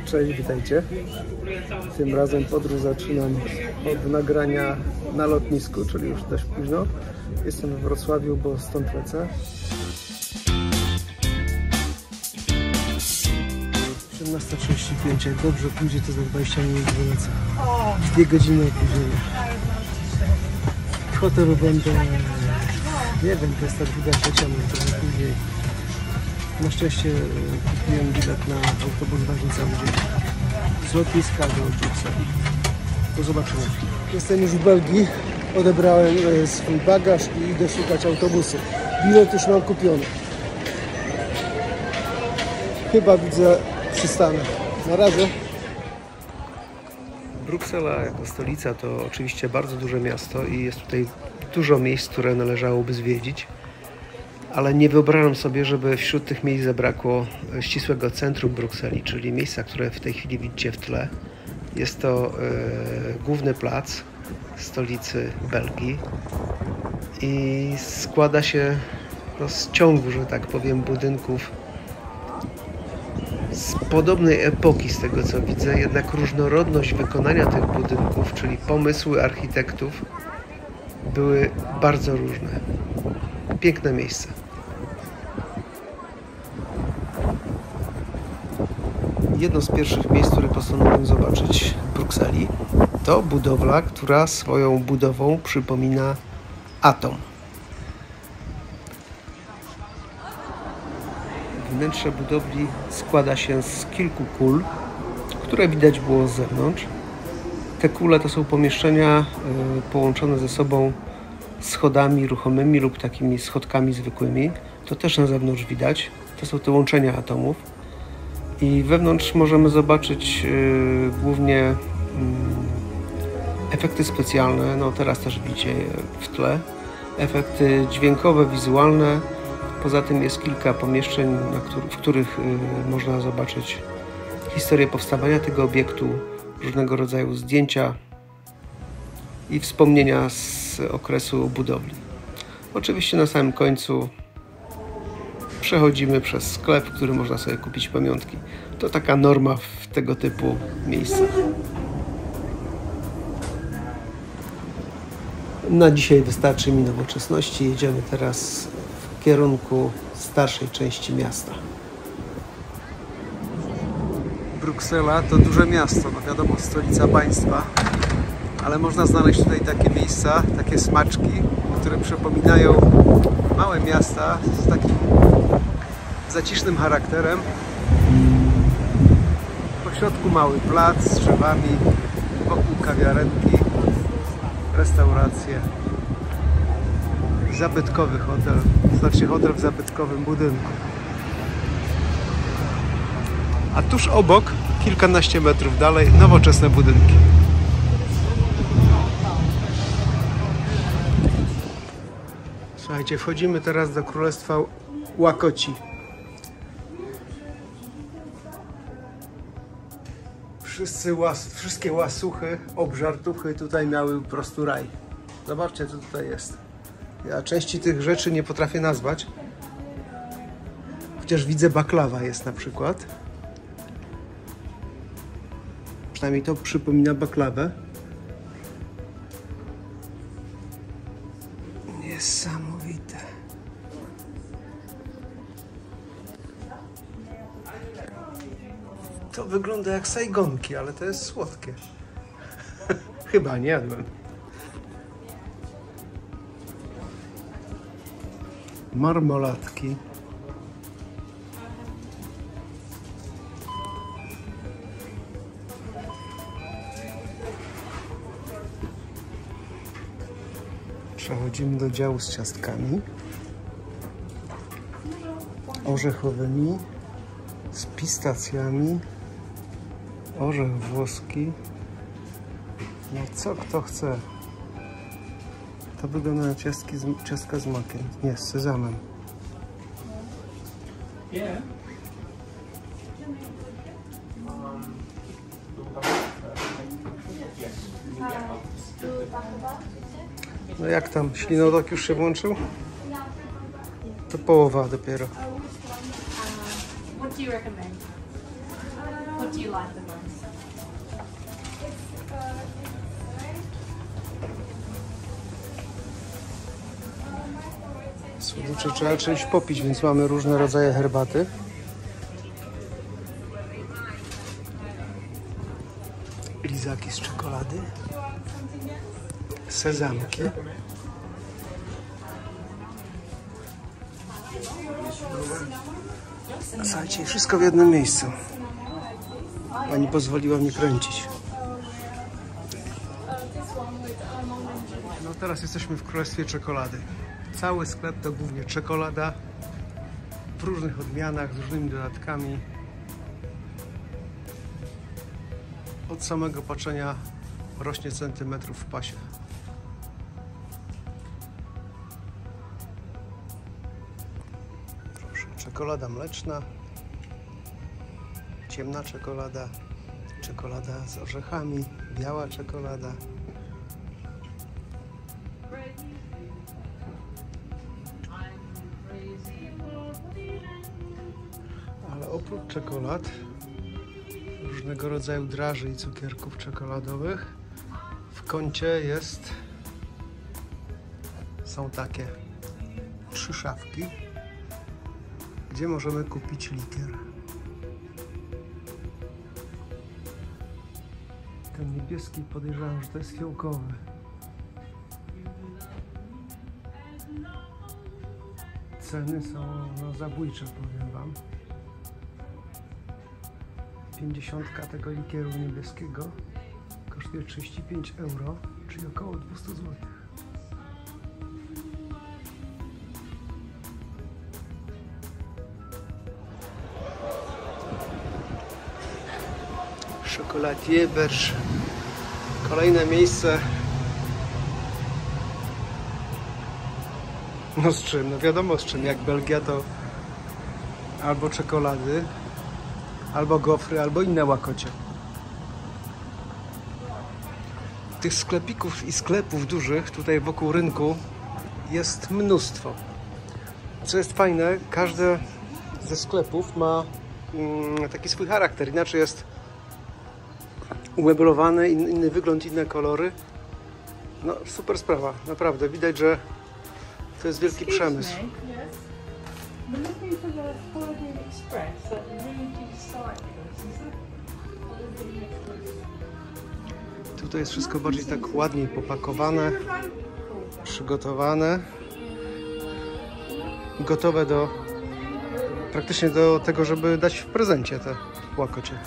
Cześć, witajcie. Tym razem podróż zaczynam od nagrania na lotnisku, czyli już dość późno. Jestem we Wrocławiu, bo stąd lecę. 18:35, jak dobrze pójdzie, to za 20 minut wylecę. 2 godziny opóźnienia. W hotelu będę, nie wiem, to jest ta 2:03, może trochę później. Na szczęście kupiłem bilet na autobus ważny cały dzień. Z lotniska do Brukseli. To zobaczymy. Jestem już w Belgii. Odebrałem swój bagaż i idę szukać autobusu. Bilet już mam kupiony. Chyba widzę przystanek. Na razie. Bruksela jako stolica to oczywiście bardzo duże miasto i jest tutaj dużo miejsc, które należałoby zwiedzić. Ale nie wyobrażam sobie, żeby wśród tych miejsc zabrakło ścisłego centrum Brukseli, czyli miejsca, które w tej chwili widzicie w tle. Jest to główny plac stolicy Belgii i składa się z ciągu, że tak powiem, budynków z podobnej epoki, z tego co widzę, jednak różnorodność wykonania tych budynków, czyli pomysły architektów, były bardzo różne. Piękne miejsce. Jedno z pierwszych miejsc, które postanowiłem zobaczyć w Brukseli, to budowla, która swoją budową przypomina atom. Wnętrze budowli składa się z kilku kul, które widać było z zewnątrz. Te kule to są pomieszczenia połączone ze sobą schodami ruchomymi lub takimi schodkami zwykłymi. To też na zewnątrz widać. To są te łączenia atomów. I wewnątrz możemy zobaczyć głównie efekty specjalne. No teraz też widzicie w tle. Efekty dźwiękowe, wizualne. Poza tym jest kilka pomieszczeń, w których można zobaczyć historię powstawania tego obiektu, różnego rodzaju zdjęcia i wspomnienia z okresu budowli. Oczywiście na samym końcu przechodzimy przez sklep, w którym można sobie kupić pamiątki. To taka norma w tego typu miejscach. Na dzisiaj wystarczy mi nowoczesności. Jedziemy teraz w kierunku starszej części miasta. Bruksela to duże miasto, no wiadomo, stolica państwa. Ale można znaleźć tutaj takie miejsca, takie smaczki, które przypominają małe miasta z takim zacisznym charakterem. Po środku mały plac z drzewami, wokół kawiarenki, restauracje, zabytkowy hotel, znaczy hotel w zabytkowym budynku. A tuż obok, kilkanaście metrów dalej, nowoczesne budynki. Słuchajcie, wchodzimy teraz do Królestwa Łakoci. Wszystkie łasuchy, obżartuchy tutaj miały po prostu raj. Zobaczcie, co tutaj jest. Ja części tych rzeczy nie potrafię nazwać. Chociaż widzę, baklawa jest na przykład. Przynajmniej to przypomina baklawę. Niesamowite. To wygląda jak sajgonki, ale to jest słodkie. Chyba nie jadłem. Marmolatki. Przechodzimy do działu z ciastkami orzechowymi, z pistacjami, orzech włoski. No co kto chce. To wygląda na ciastka z makiem. Nie, z sezamem. No jak tam? Ślinotok już się włączył? To połowa dopiero. What do you recommend? What What do you like the most? Słodycze trzeba czymś popić, więc mamy różne rodzaje herbaty. Lizaki z czekolady. Sezamki. Słuchajcie, wszystko w jednym miejscu. Pani pozwoliła mi kręcić. No teraz jesteśmy w Królestwie Czekolady. Cały sklep to głównie czekolada w różnych odmianach, z różnymi dodatkami. Od samego patrzenia rośnie centymetrów w pasie. Proszę, czekolada mleczna, ciemna czekolada, czekolada z orzechami, biała czekolada. Ale oprócz czekolad, różnego rodzaju draży i cukierków czekoladowych, w kącie są takie 3 szafki, gdzie możemy kupić likier. Ten niebieski podejrzewam, że to jest fiołkowy. Ceny są zabójcze, powiem wam. 50 tego likieru niebieskiego kosztuje 35 euro, czyli około 200 zł. Chocolatier Berge. Kolejne miejsce. No z czym? No wiadomo z czym. Jak Belgia to albo czekolady, albo gofry, albo inne łakocie. Tych sklepików i sklepów dużych tutaj wokół rynku jest mnóstwo. Co jest fajne, każdy ze sklepów ma taki swój charakter. Inaczej jest umeblowany, inny wygląd, inne kolory. No super sprawa, naprawdę. Widać, że to jest wielki przemysł. Tutaj jest wszystko bardziej tak ładniej popakowane, przygotowane, gotowe praktycznie do tego, żeby dać w prezencie te łakocie.